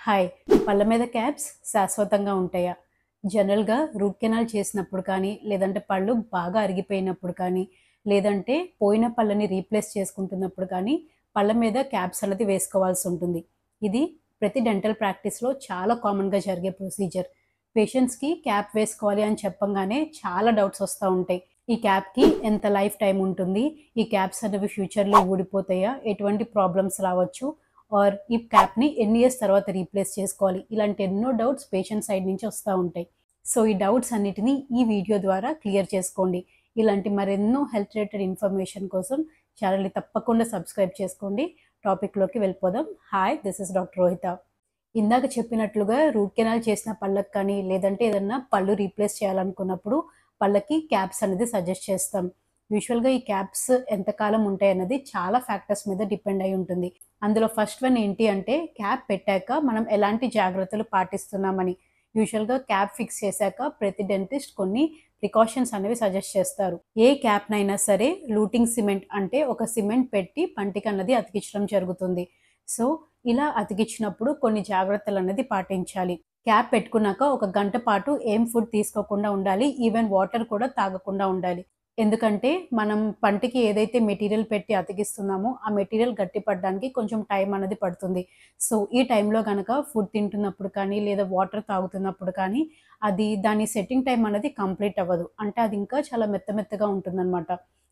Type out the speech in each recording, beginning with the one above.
Hi! పళ్ళ మీద caps శాశ్వతంగా ఉంటాయా? జనరల్‌గా రూట్ కెనాల్ చేసినప్పుడు కానీ, లేదంటే పళ్ళు బాగా అరిగిపోయినప్పుడు కానీ, లేదంటే పోయిన పళ్ళని రీప్లేస్ చేసుకుంటున్నప్పుడు కానీ, పళ్ళ మీద క్యాప్స్ అనేది వేసుకోవాల్సుంటుంది. ఇది ప్రతి డెంటల్ ప్రాక్టీస్‌లో చాలా కామన్‌గా జరిగే ప్రొసీజర్. పేషెంట్స్‌కి క్యాప్ వేసుకోవాలి అని చెప్పంగానే చాలా డౌట్స్ వస్తా ఉంటాయి. ఈ క్యాప్‌కి ఎంత లైఫ్ టైమ్ ఉంటుంది? ఈ క్యాప్స్ అనేవి ఫ్యూచర్‌లో ఊడిపోతాయా? ఎటువంటి ప్రాబ్లమ్స్ రావచ్చు? ఆర్ ఈ క్యాప్‌ని ఎన్ని ఇయర్స్ తర్వాత రీప్లేస్ చేసుకోవాలి? ఇలాంటి ఎన్నో డౌట్స్ పేషెంట్ సైడ్ నుంచి వస్తా ఉంటాయి. సో, ఈ డౌట్స్ అన్నిటిని ఈ వీడియో ద్వారా క్లియర్ చేసుకోండి. ఇలాంటి మరెన్నో హెల్త్ రిలేటెడ్ ఇన్ఫర్మేషన్ కోసం ఛానెల్‌ని తప్పకుండా సబ్స్క్రైబ్ చేసుకోండి. టాపిక్‌లోకి వెళ్ళిపోదాం. Hi! This is doctor Rohitha. ఇందాక చెప్పినట్లుగా రూట్ కెనాల్ చేసిన పళ్ళకి కానీ, లేదంటే ఏదన్నా పళ్ళు రీప్లేస్ చేయాలనుకున్నప్పుడు పళ్ళకి క్యాప్స్ అనేది సజెస్ట్ చేస్తాం. యూజువల్‌గా ఈ క్యాప్స్ ఎంతకాలం ఉంటాయన్నది చాలా ఫ్యాక్టర్స్ మీద డిపెండ్ అయి ఉంటుంది. అందులో ఫస్ట్ వన్ ఏంటి అంటే క్యాప్ పెట్టాక మనం ఎలాంటి జాగ్రత్తలు పాటిస్తున్నామని. యూజువల్‌గా క్యాప్ ఫిక్స్ చేశాక ప్రతి డెంటిస్ట్ కొన్ని ప్రికాషన్స్ అనేవి సజెస్ట్ చేస్తారు. ఏ క్యాప్‌నైనా సరే లూటింగ్ సిమెంట్ అంటే ఒక సిమెంట్ పెట్టి పంటికన్నది అతికించడం జరుగుతుంది. సో, ఇలా అతికించినప్పుడు కొన్ని జాగ్రత్తలనేది పాటించాలి. క్యాప్ పెట్టుకున్నాక ఒక గంట పాటు ఏం ఫుడ్ తీసుకోకుండా ఉండాలి. ఈవెన్ వాటర్ కూడా తాగకుండా ఉండాలి. ఎందుకంటే మనం పంటికి ఏదైతే మెటీరియల్ పెట్టి అతికిస్తున్నామో ఆ మెటీరియల్ గట్టిపడడానికి కొంచెం టైం అనేది పడుతుంది. సో, ఈ టైంలో గనక ఫుడ్ తింటున్నప్పుడు కానీ, లేదా వాటర్ తాగుతున్నప్పుడు కానీ అది దాని సెట్టింగ్ టైమ్ అనేది కంప్లీట్ అవ్వదు. అంటే అది ఇంకా చాలా మెత్త మెత్తగా ఉంటుందనమాట.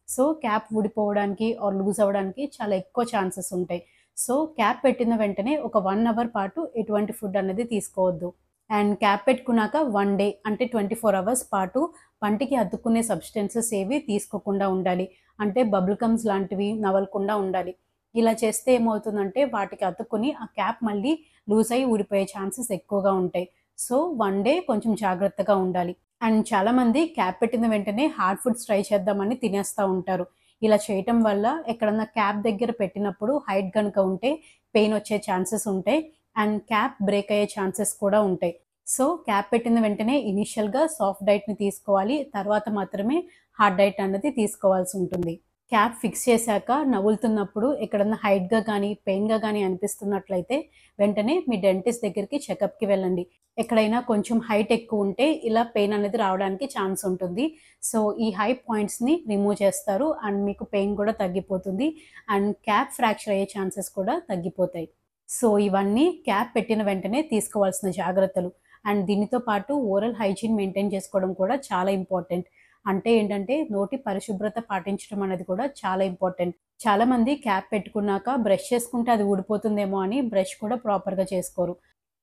సో, క్యాప్ ఊడిపోవడానికి ఆర్ లూజ్ అవ్వడానికి చాలా ఎక్కువ ఛాన్సెస్ ఉంటాయి. సో, క్యాప్ పెట్టిన వెంటనే ఒక 1 అవర్ పాటు ఎటువంటి ఫుడ్ అనేది తీసుకోవద్దు. అండ్ క్యాప్ పెట్టుకున్నాక 1 డే అంటే 24 అవర్స్ పాటు పంటికి అతుక్కునే సబ్స్టెన్సెస్ ఏవి తీసుకోకుండా ఉండాలి. అంటే బబుల్ గమ్స్ లాంటివి నవలకుండా ఉండాలి. ఇలా చేస్తే ఏమవుతుందంటే వాటికి అతుక్కుని ఆ క్యాప్ మళ్ళీ లూజ్ అయ్యి ఊడిపోయే ఛాన్సెస్ ఎక్కువగా ఉంటాయి. సో, 1 డే కొంచెం జాగ్రత్తగా ఉండాలి. అండ్ చాలామంది క్యాప్ పెట్టిన వెంటనే హార్డ్ ఫుడ్స్ ట్రై చేద్దామని తినేస్తా ఉంటారు. ఇలా చేయటం వల్ల ఎక్కడన్నా క్యాప్ దగ్గర పెట్టినప్పుడు హైట్ గనుక ఉంటే పెయిన్ వచ్చే ఛాన్సెస్ ఉంటాయి. అండ్ క్యాప్ బ్రేక్ అయ్యే ఛాన్సెస్ కూడా ఉంటాయి. సో, క్యాప్ పెట్టిన వెంటనే ఇనీషియల్‌గా సాఫ్ట్ డైట్‌ని తీసుకోవాలి. తర్వాత మాత్రమే హార్డ్ డైట్ అన్నది తీసుకోవాల్సి ఉంటుంది. క్యాప్ ఫిక్స్ చేశాక నములుతున్నప్పుడు ఎక్కడన్నా హైట్‌గా గానీ, పెయిన్‌గా గానీ అనిపిస్తున్నట్లయితే వెంటనే మీ డెంటిస్ట్ దగ్గరికి చెకప్‌కి వెళ్ళండి. ఎక్కడైనా కొంచెం హైట్ ఎక్కువ ఉంటే ఇలా పెయిన్ అనేది రావడానికి ఛాన్స్ ఉంటుంది. సో, ఈ హై పాయింట్స్‌ని రిమూవ్ చేస్తారు. అండ్ మీకు పెయిన్ కూడా తగ్గిపోతుంది. అండ్ క్యాప్ ఫ్రాక్చర్ అయ్యే ఛాన్సెస్ కూడా తగ్గిపోతాయి. సో, ఇవన్నీ క్యాప్ పెట్టిన వెంటనే తీసుకోవాల్సిన జాగ్రత్తలు. అండ్ దీనితో పాటు ఓరల్ హైజీన్ మెయింటైన్ చేసుకోవడం కూడా చాలా ఇంపార్టెంట్. అంటే ఏంటంటే నోటి పరిశుభ్రత పాటించడం అనేది కూడా చాలా ఇంపార్టెంట్. చాలామంది క్యాప్ పెట్టుకున్నాక బ్రష్ చేసుకుంటే అది ఊడిపోతుందేమో అని బ్రష్ కూడా ప్రాపర్‌గా చేసుకోరు.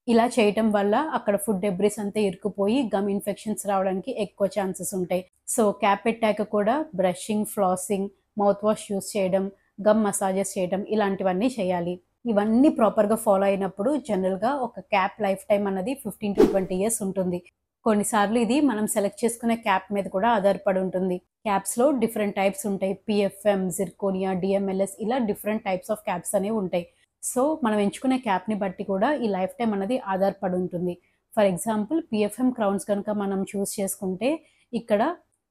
ఇలా చేయటం వల్ల అక్కడ ఫుడ్ డెబ్రిస్ అంతా ఇరుక్కుపోయి గమ్ ఇన్ఫెక్షన్స్ రావడానికి ఎక్కువ ఛాన్సెస్ ఉంటాయి. సో, క్యాప్ పెట్టాక కూడా brushing, flossing, mouth wash use చేయడం, గమ్ మసాజెస్ చేయడం ఇలాంటివన్నీ చేయాలి. ఇవన్నీ ప్రాపర్‌గా ఫాలో అయినప్పుడు జనరల్‌గా ఒక క్యాప్ లైఫ్ టైమ్ అన్నది 15-20 ఇయర్స్ ఉంటుంది. కొన్నిసార్లు ఇది మనం సెలెక్ట్ చేసుకునే క్యాప్ మీద కూడా ఆధారపడి ఉంటుంది. క్యాప్స్‌లో డిఫరెంట్ టైప్స్ ఉంటాయి. పీఎఫ్ఎం, జిర్కోనియా, డీఎంఎల్ఎస్ ఇలా డిఫరెంట్ టైప్స్ ఆఫ్ క్యాప్స్ అనేవి ఉంటాయి. సో, మనం ఎంచుకునే క్యాప్‌ని బట్టి కూడా ఈ లైఫ్ టైమ్ అన్నది ఆధారపడి ఉంటుంది. ఫర్ ఎగ్జాంపుల్ పీఎఫ్ఎం క్రౌన్స్ గనుక మనం చూజ్ చేసుకుంటే ఇక్కడ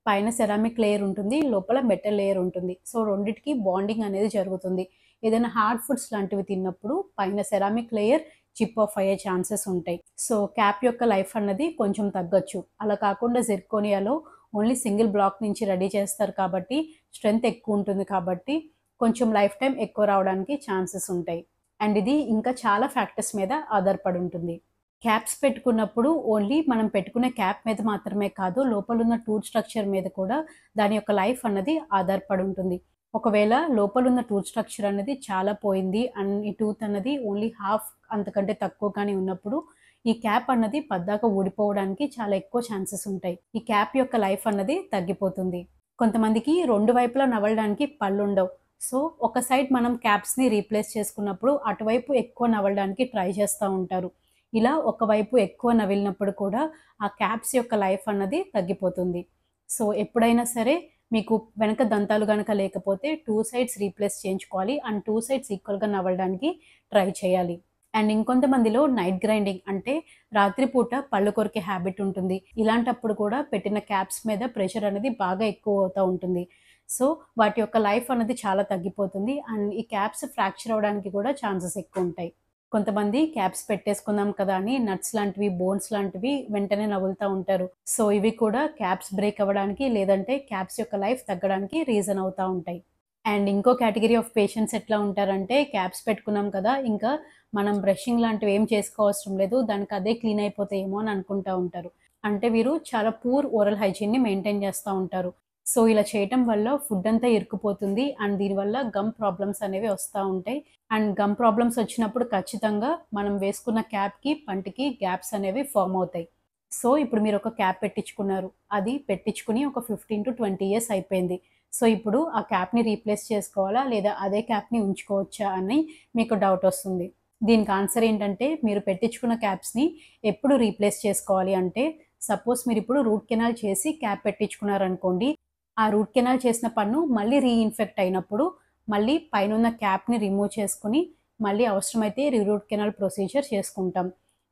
పైన సెరామిక్ లేయర్ ఉంటుంది. లోపల మెటల్ లేయర్ ఉంటుంది. సో, రెండిటికి బాండింగ్ అనేది జరుగుతుంది. ఏదైనా హార్డ్ ఫుడ్స్ లాంటివి తిన్నప్పుడు పైన సెరామిక్ లేయర్ చిప్ ఆఫ్ అయ్యే ఛాన్సెస్ ఉంటాయి. సో, క్యాప్ యొక్క లైఫ్ అన్నది కొంచెం తగ్గొచ్చు. అలా కాకుండా జిర్కోనియాలో ఓన్లీ సింగిల్ బ్లాక్ నుంచి రెడీ చేస్తారు కాబట్టి స్ట్రెంత్ ఎక్కువ ఉంటుంది కాబట్టి కొంచెం లైఫ్ టైమ్ ఎక్కువ రావడానికి ఛాన్సెస్ ఉంటాయి. అండ్ ఇది ఇంకా చాలా ఫ్యాక్టర్స్ మీద ఆధారపడి ఉంటుంది. క్యాప్స్ పెట్టుకున్నప్పుడు ఓన్లీ మనం పెట్టుకునే క్యాప్ మీద మాత్రమే కాదు, లోపలున్న టూత్ స్ట్రక్చర్ మీద కూడా దాని యొక్క లైఫ్ అన్నది ఆధారపడి ఉంటుంది. ఒకవేళ లోపలున్న టూత్ స్ట్రక్చర్ అనేది చాలా పోయింది అండ్ ఈ టూత్ అన్నది ఓన్లీ హాఫ్ అంతకంటే తక్కువ కానీ ఉన్నప్పుడు ఈ క్యాప్ అన్నది పద్దాక ఊడిపోవడానికి చాలా ఎక్కువ ఛాన్సెస్ ఉంటాయి. ఈ క్యాప్ యొక్క లైఫ్ అన్నది తగ్గిపోతుంది. కొంతమందికి 2 వైపులా నవలడానికి పళ్ళుండవు. సో, ఒక సైడ్ మనం క్యాప్స్‌ని రీప్లేస్ చేసుకున్నప్పుడు అటువైపు ఎక్కువ నవలడానికి ట్రై చేస్తా ఉంటారు. ఇలా ఒకవైపు ఎక్కువ నవిలినప్పుడు కూడా ఆ క్యాప్స్ యొక్క లైఫ్ అన్నది తగ్గిపోతుంది. సో, ఎప్పుడైనా సరే మీకు వెనక దంతాలు గనక లేకపోతే 2 సైడ్స్ రీప్లేస్ చేయించుకోవాలి. అండ్ 2 సైడ్స్ ఈక్వల్‌గా నవలడానికి ట్రై చేయాలి. అండ్ ఇంకొంతమందిలో నైట్ గ్రైండింగ్ అంటే రాత్రిపూట పళ్ళు కొరికే హాబిట్ ఉంటుంది. ఇలాంటప్పుడు కూడా పెట్టిన క్యాప్స్ మీద ప్రెషర్ అనేది బాగా ఎక్కువ అవుతా ఉంటుంది. సో, వాటి యొక్క లైఫ్ అనేది చాలా తగ్గిపోతుంది. అండ్ ఈ క్యాప్స్ ఫ్రాక్చర్ అవ్వడానికి కూడా ఛాన్సెస్ ఎక్కువుంటాయి. కొంతమంది క్యాప్స్ పెట్టేసుకుందాం కదా అని నట్స్ లాంటివి, బోన్స్ లాంటివి వెంటనే నములుతా ఉంటారు. సో, ఇవి కూడా క్యాప్స్ బ్రేక్ అవ్వడానికి లేదంటే క్యాప్స్ యొక్క లైఫ్ తగ్గడానికి రీజన్ అవుతా ఉంటాయి. అండ్ ఇంకో కేటగిరీ ఆఫ్ పేషెంట్స్ ఎట్లా ఉంటారంటే క్యాప్స్ పెట్టుకున్నాం కదా! ఇంకా మనం బ్రషింగ్ లాంటివి ఏం చేసుకోవసరం లేదు. దానికి అదే క్లీన్ అయిపోతాయేమో అని అనుకుంటా ఉంటారు. అంటే వీరు చాలా పూర్ ఓరల్ హైజీన్‌ని మెయింటైన్ చేస్తా ఉంటారు. సో, ఇలా చేయటం వల్ల ఫుడ్ అంతా ఇరుక్కుపోతుంది. అండ్ దీనివల్ల గమ్ ప్రాబ్లమ్స్ అనేవి వస్తా ఉంటాయి. అండ్ గమ్ ప్రాబ్లమ్స్ వచ్చినప్పుడు ఖచ్చితంగా మనం వేసుకున్న క్యాప్‌కి, పంటికి గ్యాప్స్ అనేవి ఫార్మ్ అవుతాయి. సో, ఇప్పుడు మీరొక క్యాప్ పెట్టించుకున్నారు. అది పెట్టించుకుని ఒక 15-20 ఇయర్స్ అయిపోయింది. సో, ఇప్పుడు ఆ క్యాప్‌ని రీప్లేస్ చేసుకోవాలా? లేదా అదే క్యాప్‌ని ఉంచుకోవచ్చా? అని మీకు డౌటొస్తుంది. దీనికి ఆన్సర్ ఏంటంటే, మీరు పెట్టించుకున్న క్యాప్స్‌ని ఎప్పుడు రీప్లేస్ చేసుకోవాలి అంటే, సపోజ్ మీరిప్పుడు రూట్ కెనాల్ చేసి క్యాప్ పెట్టించుకున్నారనుకోండి. ఆ రూట్ కెనాల్ చేసిన పన్ను మళ్ళీ రీఇన్ఫెక్ట్ అయినప్పుడు, మళ్ళీ పైనున్న క్యాప్‌ని రిమూవ్ చేసుకొని, మళ్ళీ అవసరమైతే రూట్ కెనాల్ ప్రొసీజర్ చేసుకుంటాం.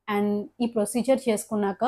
అండ్ ఈ ప్రొసీజర్ చేసుకున్నాక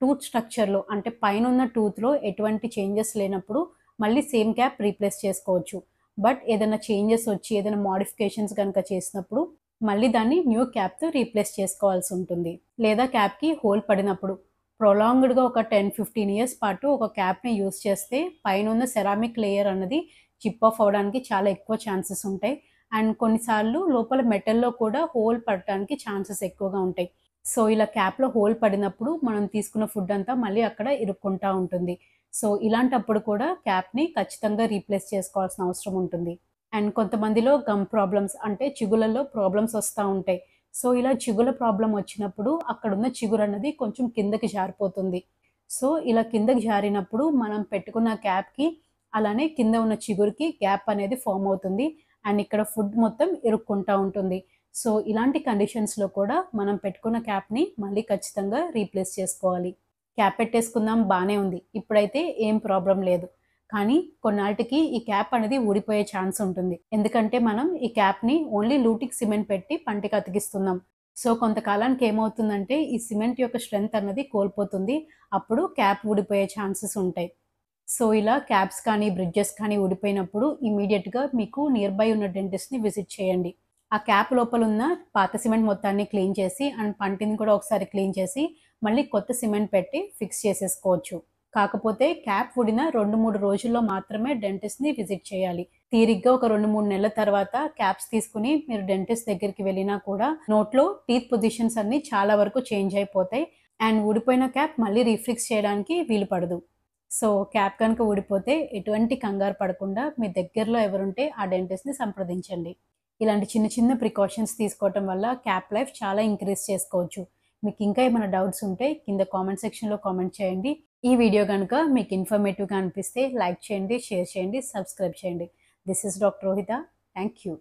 టూత్ స్ట్రక్చర్‌లో అంటే పైనున్న టూత్‌లో ఎటువంటి చేంజెస్ లేనప్పుడు మళ్ళీ సేమ్ క్యాప్ రీప్లేస్ చేసుకోవచ్చు. బట్ ఏదైనా చేంజెస్ వచ్చి ఏదైనా మోడిఫికేషన్స్ గనక చేసినప్పుడు మళ్ళీ దాన్ని న్యూ క్యాప్‌తో రీప్లేస్ చేసుకోవాల్సి ఉంటుంది. లేదా క్యాప్‌కి హోల్ పడినప్పుడు ప్రొలాంగ్డ్‌గా ఒక 10-15 ఇయర్స్ పాటు ఒక క్యాప్‌ని యూజ్ చేస్తే పైనున్న సెరామిక్ లేయర్ అన్నది చిప్ ఆఫ్ అవ్వడానికి చాలా ఎక్కువ ఛాన్సెస్ ఉంటాయి. అండ్ కొన్నిసార్లు లోపల మెటల్‌లో కూడా హోల్ పడటానికి ఛాన్సెస్ ఎక్కువగా ఉంటాయి. సో, ఇలా క్యాప్‌లో హోల్ పడినప్పుడు మనం తీసుకున్న ఫుడ్ అంతా మళ్ళీ అక్కడ ఇరుక్కుంటా ఉంటుంది. సో, ఇలాంటప్పుడు కూడా క్యాప్‌ని ఖచ్చితంగా రీప్లేస్ చేసుకోవాల్సిన అవసరం ఉంటుంది. అండ్ కొంతమందిలో గమ్ ప్రాబ్లమ్స్ అంటే చిగుళ్ళలో ప్రాబ్లమ్స్ వస్తా ఉంటాయి. సో, ఇలా చిగుళ్ళ ప్రాబ్లమ్ వచ్చినప్పుడు అక్కడున్న చిగురన్నది కొంచెం కిందకి జారిపోతుంది. సో, ఇలా కిందకి జారినప్పుడు మనం పెట్టుకున్న క్యాప్‌కి అలానే కింద ఉన్న చిగురుకి గ్యాప్ అనేది ఫార్మ్ అవుతుంది. అండ్ ఇక్కడ ఫుడ్ మొత్తం ఇరుక్కుంటా ఉంటుంది. సో, ఇలాంటి కండిషన్స్‌లో కూడా మనం పెట్టుకున్న క్యాప్‌ని మళ్ళీ ఖచ్చితంగా రీప్లేస్ చేసుకోవాలి. క్యాప్ పెట్టేసుకుందాం బానే ఉంది. ఇప్పుడైతే ఏం ప్రాబ్లమ్ లేదు. కానీ కొన్నాళ్టికి ఈ క్యాప్ అనేది ఊడిపోయే ఛాన్స్ ఉంటుంది. ఎందుకంటే మనం ఈ క్యాప్‌ని ఓన్లీ లూటిక్ సిమెంట్ పెట్టి పంటికి అతికిస్తున్నాం. సో, కొంతకాలానికి ఏమవుతుందంటే ఈ సిమెంట్ యొక్క స్ట్రెంత్ అన్నది కోల్పోతుంది. అప్పుడు క్యాప్ ఊడిపోయే ఛాన్సెస్ ఉంటాయి. సో, ఇలా క్యాప్స్ కానీ, బ్రిడ్జెస్ కానీ ఊడిపోయినప్పుడు ఇమ్మీడియేట్‌గా మీకు నియర్ బై ఉన్న డెంటిస్ట్‌ని విజిట్ చేయండి. ఆ క్యాప్ లోపలున్న పాత సిమెంట్ మొత్తాన్ని క్లీన్ చేసి అండ్ పంటిని కూడా ఒకసారి క్లీన్ చేసి మళ్ళీ కొత్త సిమెంట్ పెట్టి ఫిక్స్ చేసేసుకోవచ్చు. కాకపోతే క్యాప్ ఊడిన 2-3 రోజుల్లో మాత్రమే డెంటిస్ట్‌ని విజిట్ చేయాలి. తీరిగ్గా ఒక 2-3 నెలల తర్వాత క్యాప్స్ తీసుకొని మీరు డెంటిస్ట్ దగ్గరికి వెళ్ళినా కూడా నోట్లో టీత్ పొజిషన్స్ అన్నీ చాలా వరకు చేంజ్ అయిపోతాయి. అండ్ ఊడిపోయిన క్యాప్ మళ్ళీ రీఫిక్స్ చేయడానికి వీలు పడదు. సో, క్యాప్ కనుక ఊడిపోతే ఎటువంటి కంగారు పడకుండా మీ దగ్గరలో ఎవరుంటే ఆ డెంటిస్ట్‌ని సంప్రదించండి. ఇలాంటి చిన్న చిన్న ప్రికాషన్స్ తీసుకోవటం వల్ల క్యాప్ లైఫ్ చాలా ఇంక్రీజ్ చేసుకోవచ్చు. మీకు ఇంకా ఏమైనా డౌట్స్ ఉంటే కింద కామెంట్ సెక్షన్‌లో కామెంట్ చేయండి. ఈ వీడియో గనుక మీకు ఇన్ఫర్మేటివ్‌గా అనిపిస్తే లైక్ చేయండి, షేర్ చేయండి, సబ్స్క్రైబ్ చేయండి. This is doctor Rohitha. Thank you.